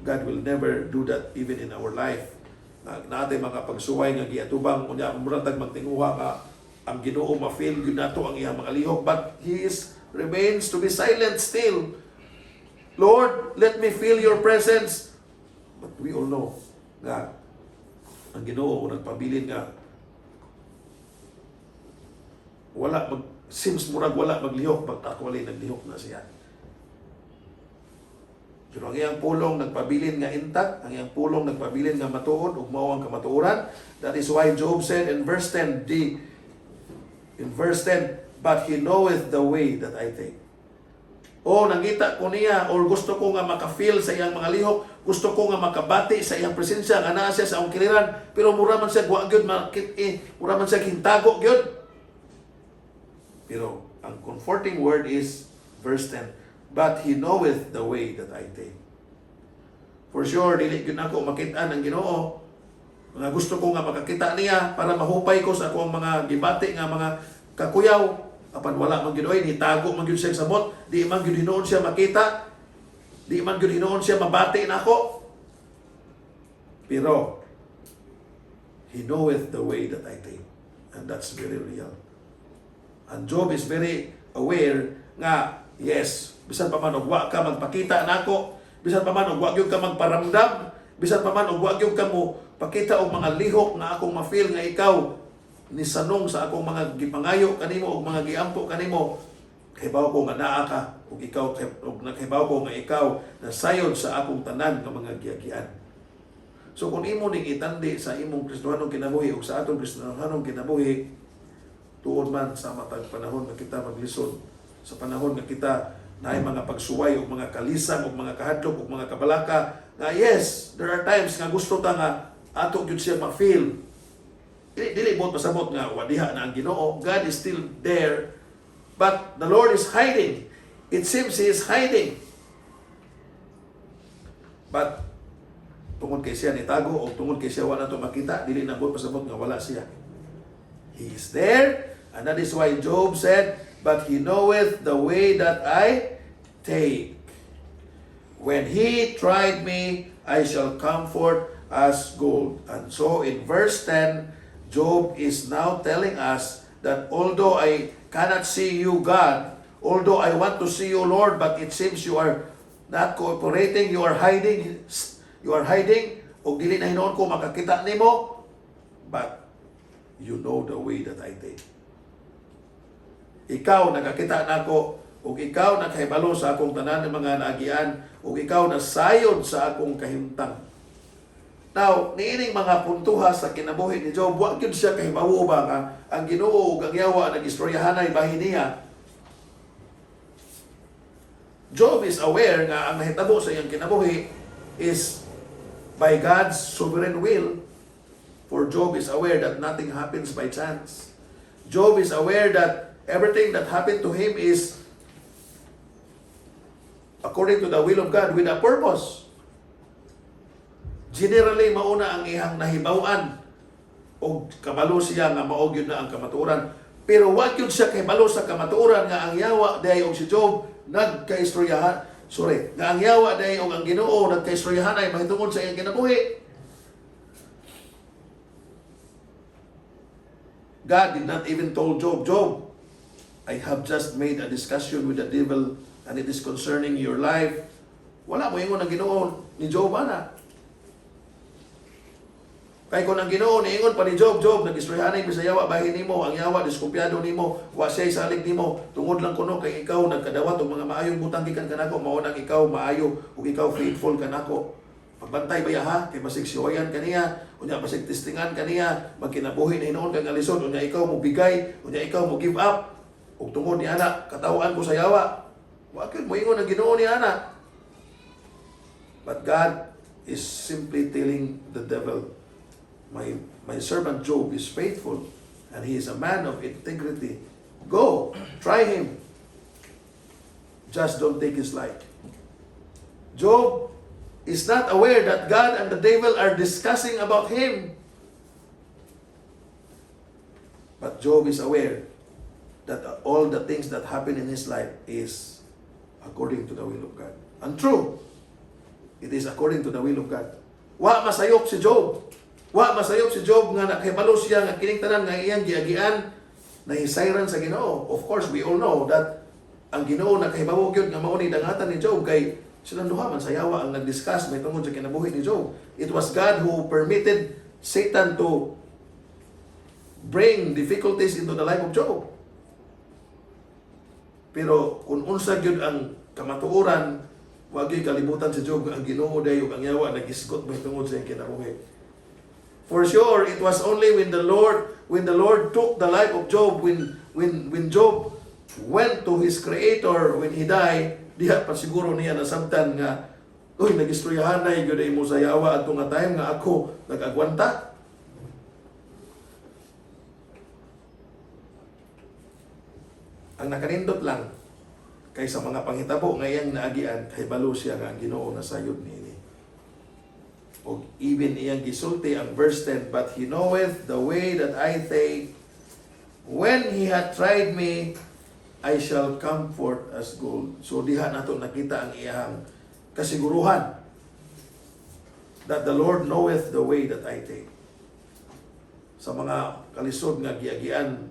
God will never do that even in our life. Natin mga pagsuway nga giatubang unya muratag magtinguha nga ang Ginoo ma-feel gyud nato ang iyang mga lihok, but He remains to be silent still. Lord, let me feel your presence. But we all know nga ang Ginoo nagpabilin nga seems murag wala maglihok, but actually naglihok na siya. Pero ang iyang pulong nagpabilin nga intact, ang iyang pulong nagpabilin nga matuod ug mao ang kamatuoran. That is why Job said in verse 10, but He knoweth the way that I take. O nangita ko niya, or gusto ko nga maka-feel sa iyang mga lihok, gusto ko nga makabati sa iyang presensya, nga naa siya sa akong kiliran, pero mura man siya guwa gyud, mura man siya hintago gyud. Pero ang comforting word is verse 10, but He knoweth the way that I take. For sure, dili gyud nako makita ang Ginoo. Nga gusto ko nga makakita niya para mahupay ko sa akong mga gibati nga mga kakuyaw. Apan wala man gyud oy, nitago man gyud siya sa bot, di man gyud hinoon siya makita, di man gyud hinoon siya mabati nako. Pero He knoweth the way that I take. And that's very real. And Job is very aware nga, yes, bisan pa man og wa ka magpakita nako, bisan pa man og wa gyud ka magparamdam, bisan pa man og wa gyud ka mo pakita og mga lihok nga akong ma-feel nga ikaw ni sanong sa akong mga gipangayo kanimo og mga giampo kanimo, kahibaw ko nga naa ka ug ikaw og nakahibaw ko nga ikaw nasayod sa akong tanan nga mga giagian. So kung imo ning itandi sa imong Kristohanong kinabuhi ug sa atong Kristohanong kinabuhi, tuod man sa matag panahon nga kita maglisod, sa panahon nga kita naay mga pagsuway ug mga kalisang ug mga kahadlok ug mga kabalaka, nga yes, there are times nga gusto ta nga ato gyud siya ma-feel. Dili mo pasabot nga wadiha na ang Ginoo. God is still there, but the Lord is hiding. It seems He is hiding. But tungod kay siya nitago o tungod kay siya wala to makita, dili na mo pasabot nga wala siya. He is there, and that is why Job said, but He knoweth the way that I take. When He tried me, I shall come forth as gold. And so in verse 10, Job is now telling us that although I cannot see you, God, although I want to see you, Lord, but it seems you are not cooperating, you are hiding, o dili na hinoon ko makakita nimo, but you know the way that I take. Ikaw nakakita nako, ug ikaw nakahibalo sa akong tanan ng mga naagian, ug ikaw nasayod sa akong kahimtang. Now, niining mga puntuha sa kinabuhi ni Job, wa gyud siya kahibawo ba nga ang Ginoo ug ang Yawa nagistoryahanay bahin niya. Job is aware nga ang nahitabo sa iyang kinabuhi is by God's sovereign will. For Job is aware that nothing happens by chance. Job is aware that everything that happened to him is according to the will of God with a purpose. Generally, mauna ang ihang nahibawan o kabalo siya nga maog yun na ang kamatuoran. Pero wag yun siya kahibalo sa kamatuoran nga ang Yawa dahi og si Job nagkaistoryahan. Nga ang Yawa dahi og ang Ginoo nagkaistoryahan ay mahitungod sa iyang kinabuhi. God did not even told Job, Job, I have just made a discussion with the devil and it is concerning your life. Wala mo ingon ang Ginoo ni Job ana. Kay kung ang Ginoo niingon pa ni Job, nag-istoryahanay mi sa Yawa bahin nimo, ang Yawa diskumpiyado nimo, wa siya salig nimo, tungod lang kuno kay ikaw nagkadawat og mga maayong butang gikan kanako, mao nang ikaw maayo ug ikaw faithful kanako. Pagbantay ba ha, kay basig siwayan kaniya, unya basig testingan kaniya, magkinabuhi na hinoon kang alisod, unya ikaw mo bigay, unya ikaw mo give up. Ug tungod ni ana, katawaan ko sa Yawa. Wa gyud mo ingon ang Ginoo ni ana. But God is simply telling the devil, my servant Job is faithful and he is a man of integrity. Go, try him. Just don't take his life. Job is not aware that God and the devil are discussing about him. But Job is aware that all the things that happen in his life is according to the will of God. And true, it is according to the will of God. Wa masayop si Job. Wa masayop si Job nga nakahibalo siya nga kining tanan nga iyang giagian nahisayran sa Ginoo. Of course, we all know that ang Ginoo nakahibawo gyud nga mao ni dangatan ni Job kay silang duha man sayawa ang nag-discuss may tungod sa kinabuhi ni Job. It was God who permitted Satan to bring difficulties into the life of Job. Pero kung unsa gyud ang kamatuoran, wag gyud kalibutan si Job ang Ginoo dayo ang yawa nag-isgot may tungod sa iyang kinabuhi. For sure, it was only when the Lord took the life of Job, when Job went to his Creator, when he died, diha pa siguro niya nasabtan nga, uy, nag-istoryahan na yun ay mo sa yawa at nga time nga ako nag-agwanta. Ang nakanindot lang, kaysa mga panghitabo ngayang naagian, kay balo siya nga ang Ginoo na sayod niini. O even iyang gisulti ang verse 10, but he knoweth the way that I take. When he had tried me, I shall come forth as gold. So diha nato nakita ang iyang kasiguruhan that the Lord knoweth the way that I take. Sa mga kalisod nga giagian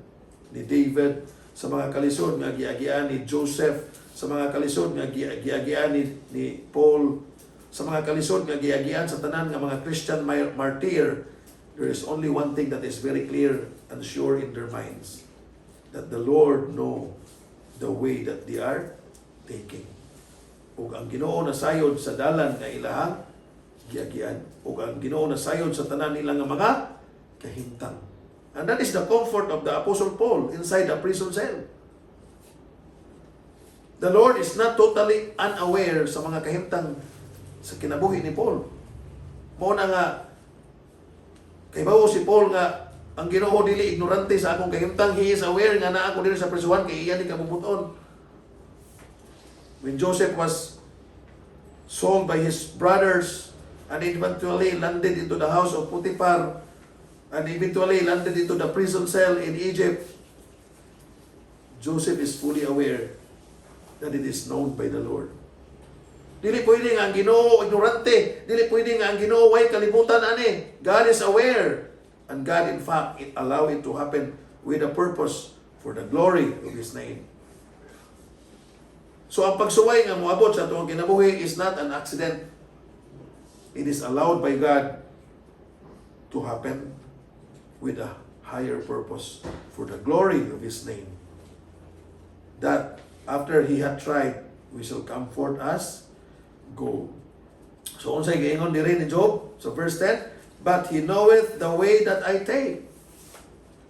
ni David, sa mga kalisod nga giagian ni Joseph, sa mga kalisod nga giagian ni Paul, sa mga kalisod nga giagian sa tanan nga mga Christian martyr, there is only one thing that is very clear and sure in their minds, that the Lord know the way that they are taking. Ug ang Ginoo na sayod sa dalan nga ilahang giagian, ug ang Ginoo na sayod sa tanan nila nga mga kahimtang. And that is the comfort of the Apostle Paul inside the prison cell. The Lord is not totally unaware sa mga kahimtang sa kinabuhi ni Paul. Mao na nga kay bawo si Paul nga ang Ginoo dili ignorante sa akong kahimtang. He is aware nga naa ako diri sa prisuhan kay iya ni kabubuton. When Joseph was sold by his brothers and eventually landed into the house of Potiphar and eventually landed into the prison cell in Egypt, Joseph is fully aware that it is known by the Lord. Dili pwede nga ang Ginoo ignorante. Dili pwede nga ang Ginoo way kalibutan ani. God is aware. And God in fact allow it to happen with a purpose for the glory of His name. So ang pagsuway nga moabot sa atong kinabuhi is not an accident. It is allowed by God to happen with a higher purpose for the glory of His name. That after He had tried, we shall come forth as gold. So unsay giingon diri ni Job sa verse 10, but he knoweth the way that I take.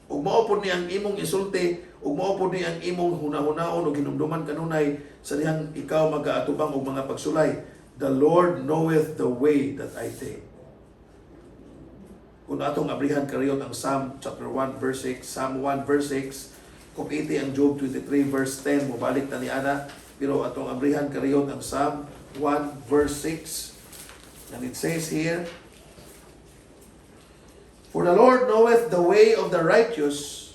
Ug mao pod ni ang imong isulti, ug mao pod ni ang imong hunahunahon ug hinumduman kanunay sa dihang ikaw magaatubang og mga pagsulay. The Lord knoweth the way that I take. Kung atong abrihan kariyot ang Psalm chapter 1 verse 6, Psalm 1 verse 6, kung iti ang Job 23 verse 10, mubalik ta ni ana, pero atong abrihan kariyot ang Psalm 1 verse 6. And it says here, for the Lord knoweth the way of the righteous,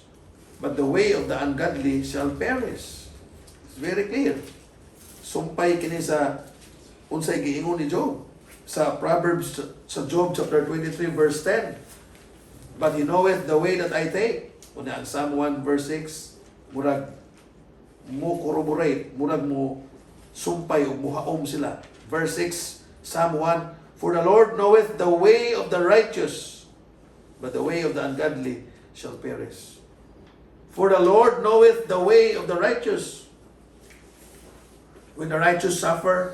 but the way of the ungodly shall perish. It's very clear. Sumpay kini sa unsay giingon ni Job sa Proverbs, sa Job chapter 23 verse 10. But he knoweth the way that I take. Una ang Psalm 1 verse 6, murag mo corroborate, murag mo sumpay o muhaom sila. Verse 6, Psalm 1, for the Lord knoweth the way of the righteous, but the way of the ungodly shall perish. For the Lord knoweth the way of the righteous. When the righteous suffer,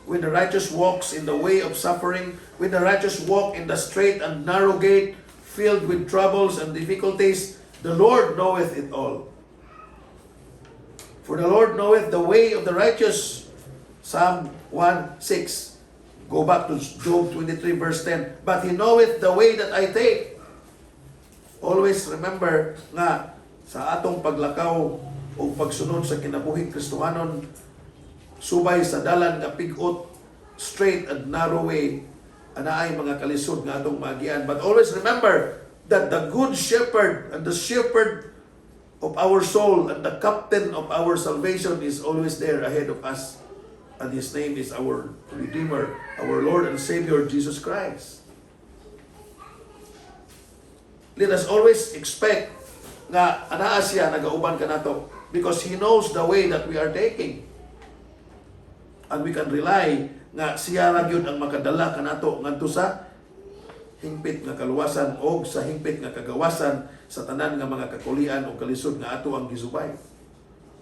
when the righteous walks in the way of suffering, when the righteous walk in the straight and narrow gate, filled with troubles and difficulties, the Lord knoweth it all. For the Lord knoweth the way of the righteous. Psalm 1:6. Go back to Job 23 verse 10. But he knoweth the way that I take. Always remember nga sa atong paglakaw o pagsunod sa kinabuhing Kristohanon, subay sa dalan nga pigot, straight and narrow way, anaay mga kalisod nga atong maagian. But always remember that the good shepherd and the shepherd of our soul and the captain of our salvation is always there ahead of us. And His name is our Redeemer, our Lord and Savior, Jesus Christ. Let us always expect nga anaa siya nagauban ka nato because He knows the way that we are taking. And we can rely nga siya ra gyud ang makadala ka nato ngadto sa hingpit nga kaluwasan o sa hingpit nga kagawasan sa tanan nga mga kakulian o kalisod nga ato ang gisubay.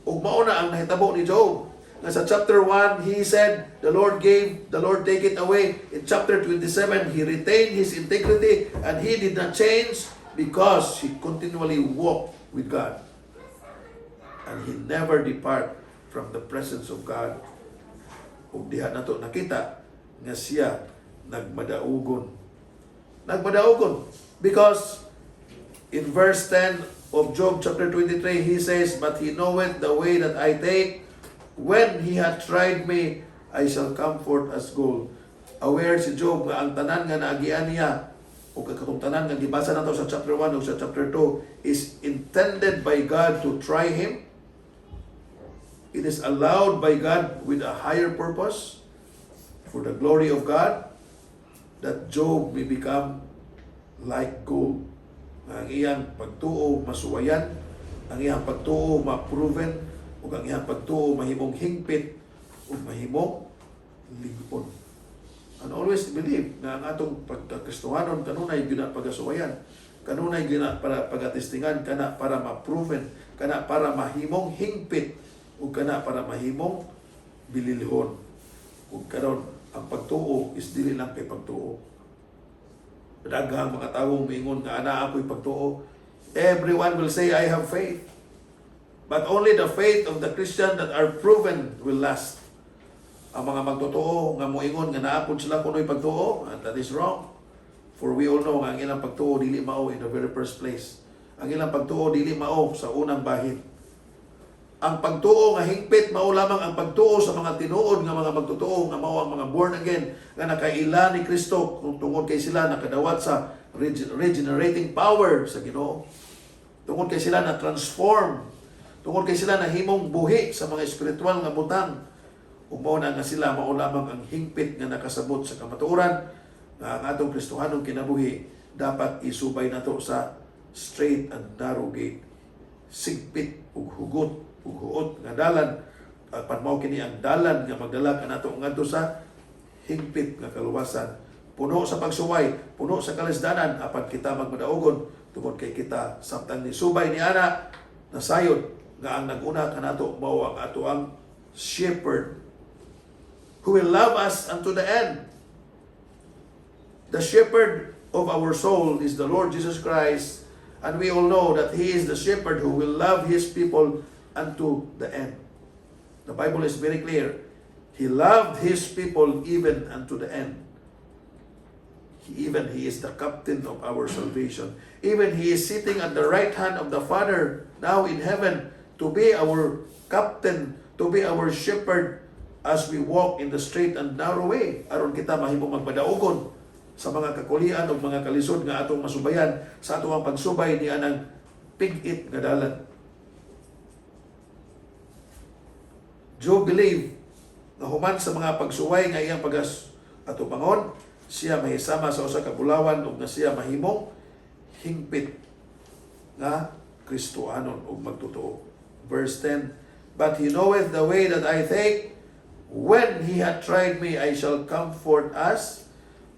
Ug mao na ang nahitabo ni Job. Nga sa chapter 1, he said, the Lord gave, the Lord take it away. In chapter 27, he retained his integrity and he did not change because he continually walked with God. And he never depart from the presence of God. Ug diha nato nakita nga siya nagmadaugon. Nagmadaugon because in verse 10 of Job chapter 23, he says, but he knoweth the way that I take. When he had tried me, I shall come forth as gold. Aware si Job nga ang tanan nga naagian niya o katong tanan nga gibasa nato sa chapter 1 o sa chapter 2 is intended by God to try him. It is allowed by God with a higher purpose for the glory of God that Job may become like gold. Ang iyang pagtuo masuwayan, ang iyang pagtuo ma-proven, ug ang iyang pagtuo mahimong hingpit ug mahimong lig-on. And always believe na ang atong pagkakristohanon kanunay gyud na pagasuwayan, kanunay gyud na para pagatestingan, kana para ma-proven, kana para mahimong hingpit ug kana para mahimong bililhon. Ug karon ang pagtuo is dili lang kay pagtuo. Daghang mga tawo moingon nga ana ako'y pagtuo. Everyone will say I have faith. But only the faith of the Christian that are proven will last. Ang mga magtotoo nga moingon nga naapod sila kunoy pagtuo, and that is wrong. For we all know nga ang ilang pagtuo dili mao in the very first place. Ang ilang pagtuo dili mao sa unang bahin. Ang pagtuo nga hingpit mao lamang ang pagtuo sa mga tinuod nga mga magtotoo nga mao ang mga born again nga nakaila ni Kristo kung tungod kay sila nakadawat sa regenerating power sa Ginoo. Tungod kay sila na transform. Tungod kay sila nahimong buhi sa mga espiritual nga butang. Umaw na nga sila mao lamang ang hingpit nga nakasabot sa kamatuoran nga ang atong Kristohanong kinabuhi dapat isubay nato sa straight and narrow gate. Sigpit ug hugot ug huot nga dalan apan mao kini ang dalan nga magdala kanato ngadto sa hingpit nga kaluwasan. Puno sa pagsuway, puno sa kalisdanan apan kita magmadaugon tungod kay kita samtang ni subay ni ana nasayod nga ang naguna kanato mao ang ato ang shepherd who will love us unto the end. The shepherd of our soul is the Lord Jesus Christ, and we all know that He is the shepherd who will love His people unto the end. The Bible is very clear. He loved His people even unto the end. He is the captain of our salvation. Even He is sitting at the right hand of the Father now in heaven to be our captain, to be our shepherd as we walk in the straight and narrow way. Aron kita mahimong magmadaugon sa mga kakulian o mga kalisod nga atong masubayan sa atong pagsubay ni anang pig-it nga dalan. Job believe na human sa mga pagsuway nga iyang pag-atubangon, siya mahisama sa usa ka bulawan ug nga siya mahimong hingpit nga Kristohanon ug magtotoo. Verse 10, but He knoweth the way that I take. When He hath tried me, I shall come forth as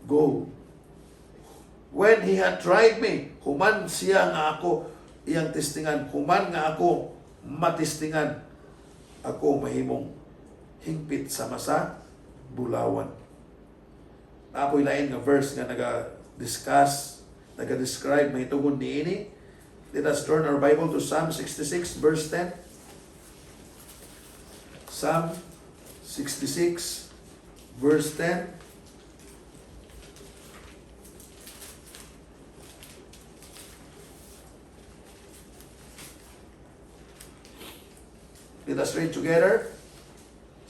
gold. When He hath tried me, human siya nga ako iyang testingan, human nga ako matistingan, ako mahimong hingpit sama sa bulawan. Apoy lain nga verse nga naga-describe mahitugon niini. Let us turn our Bible to Psalm 66 verse 10. Psalm 66 verse 10. Let us read together.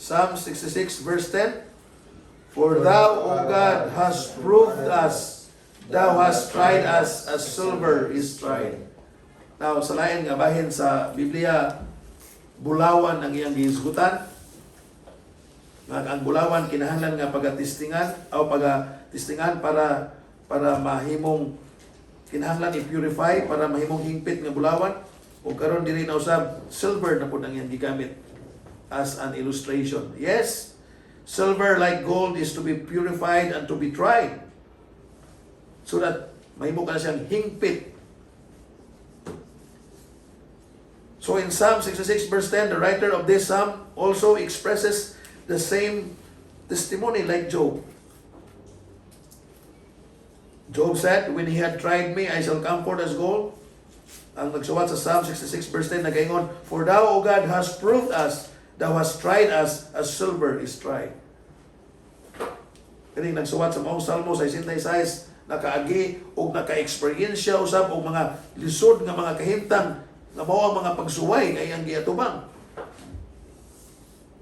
Psalm 66 verse 10. For thou, O God, hast proved us. Thou hast tried us as silver is tried. Now, sa lain nga bahin sa Biblia, bulawan ang iyang gihisgutan. Ang bulawan kinahanglan nga pagatistingan o pagatistingan para mahimong kinahanglan i-purify para mahimong hingpit nga bulawan. O karon diri na usab silver na pud ang iyang gigamit as an illustration. Yes, silver like gold is to be purified and to be tried so that mahimo ka na siyang hingpit. So in Psalm 66 verse 10, the writer of this psalm also expresses the same testimony like Job. Job said, when he had tried me, I shall come forth as gold. Ang nagsuwat sa Psalm 66 verse 10 nagaingon, for thou, O God, hast proved us, thou hast tried us as silver is tried. Kaning nagsuwat sa maong Salmo 66, nakaagi o naka-experiensya usab og mga lisod nga mga kahimtang nga mao ang mga pagsuway kay ang giatubang.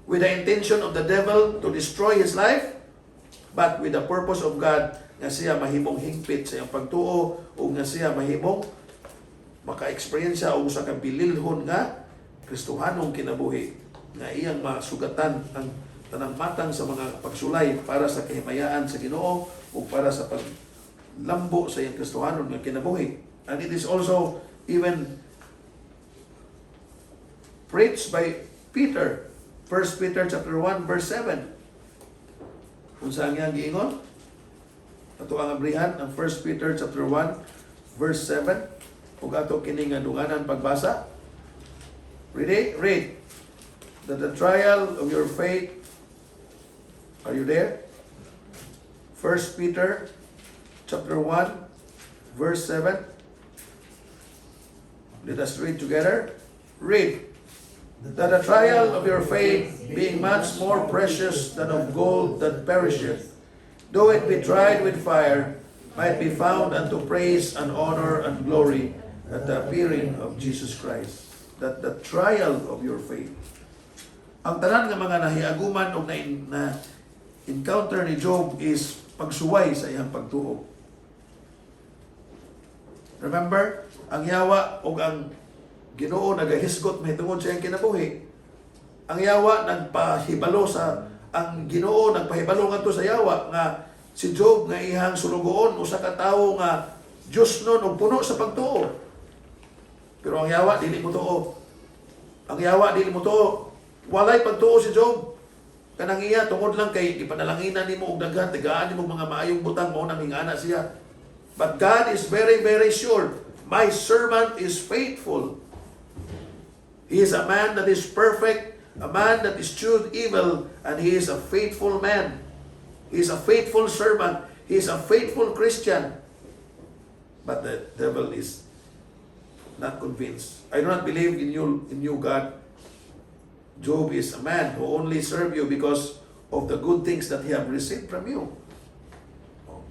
With the intention of the devil to destroy his life, but with the purpose of God nga siya mahimong hingpit sa iyang pagtuo o nga siya mahimong maka-experience og usa ka bililhon nga Kristohanong kinabuhi nga iyang masugatan ang tanang matang sa mga pagsulay para sa kahimayaan sa Ginoo o para sa paglambo sa iyang Kristohanon nga kinabuhi. And it is also even preached by Peter, 1 Peter chapter 1 verse 7. Kung saan nga giingon? Ato ang abrihan ang 1 Peter chapter 1 verse 7. Ug ato kini nga dunganan pagbasa. Read. That the trial of your faith, are you there? 1 Peter chapter 1 verse 7. Let us read together. Read. That the trial of your faith, being much more precious than of gold that perisheth, though it be tried with fire, might be found unto praise and honor and glory at the appearing of Jesus Christ. That the trial of your faith. Ang tanan nga mga nahiaguman o na encounter ni Job is pagsuway sa iyang pagtuo. Remember, ang yawa o ang Ginoo nagahisgot mahitungod sa iyang kinabuhi. Ang yawa nagpahibalo ang Ginoo nagpahibalo ngadto sa yawa nga si Job nga ihang sulugoon usa ka tawo nga Dios nun og puno sa pagtuo. Pero ang yawa dili mo tuo. Ang yawa dili mo tuo. Walay pagtuo si Job. Kanang iya tungod lang kay ipanalanginan nimo og daghan tigaan nimo mga maayong butang mao nang hingana siya. But God is very very sure. My servant is faithful. He is a man that is perfect, a man that eschewed evil, and he is a faithful man. He is a faithful servant. He is a faithful Christian. But the devil is not convinced. I do not believe in you, God. Job is a man who only serve you because of the good things that he have received from you.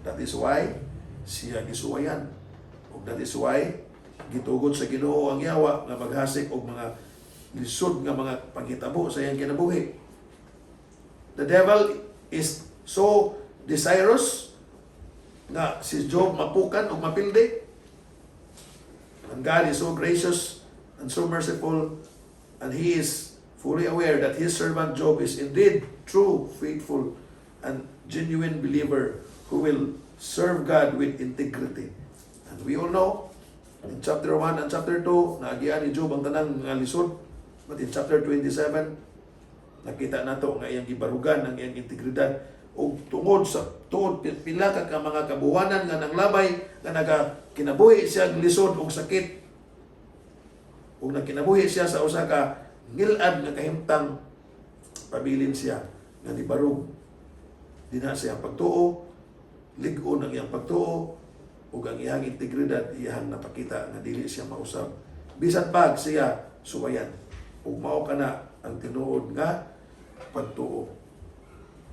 That is why siya gisuwayan. That is why gitugod sa Ginoo ang yawa nga maghasik og mga lisod nga mga panghitabo sa iyang kinabuhi. The devil is so desirous nga si Job mapukan o mapildi. And God is so gracious and so merciful, and He is fully aware that His servant Job is indeed true, faithful, and genuine believer who will serve God with integrity. And we all know, in chapter 1 and chapter 2, naagian ni Job ang tanang nga lisod. But in chapter 27, nakita nato nga iyang gibarugan ang iyang integridad o tungod pila ka mga kabuwanan nga nanglabay nga nagakinabuhi siya lisod og sakit o nagkinabuhi siya sa usa ka ngilad nga kahimtang pabilin siya nga nibarug dinha sa iyang pagtuo, lig-on ang iyang pagtuo ug ang iyang integridad iyang napakita nga dili siya mausab bisan pag siya suwayan ug mao kana ang tinuod nga pagtuo.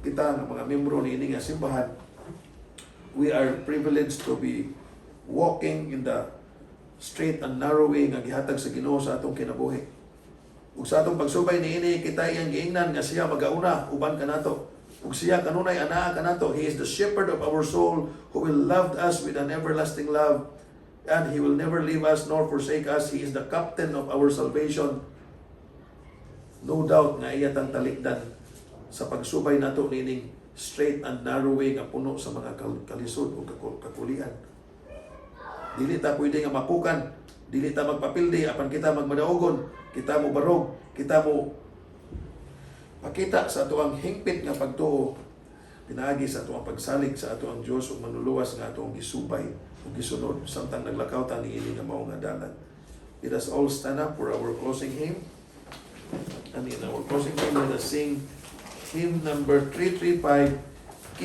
Kita nga mga membro niini nga simbahan, we are privileged to be walking in the straight and narrow way nga gihatag sa Ginoo sa atong kinabuhi. Ug sa atong pagsubay niini kita iyang giingnan nga siya magauna uban kanato. Ug siya kanunay anaa kanato. He is the shepherd of our soul who will love us with an everlasting love, and He will never leave us nor forsake us. He is the captain of our salvation. No doubt nga iya tang talikdan sa pagsubay nato nining straight and narrow way nga puno sa mga kalisod o kakulian. Dili ta pwede nga mapukan, dili ta magpapildi apan kita magmadaogon, kita mo barog, kita mo pakita sa ato ang hingpit nga pagtuo, pinaagi sa ato ang pagsalig sa ato ang Dios ug manuluwas nga ato ang gisubay ug gisunod samtang naglakaw ta niini nga mao nga dalan. Let us all stand up for our closing hymn. And in our closing hymn, let us sing hymn number 335,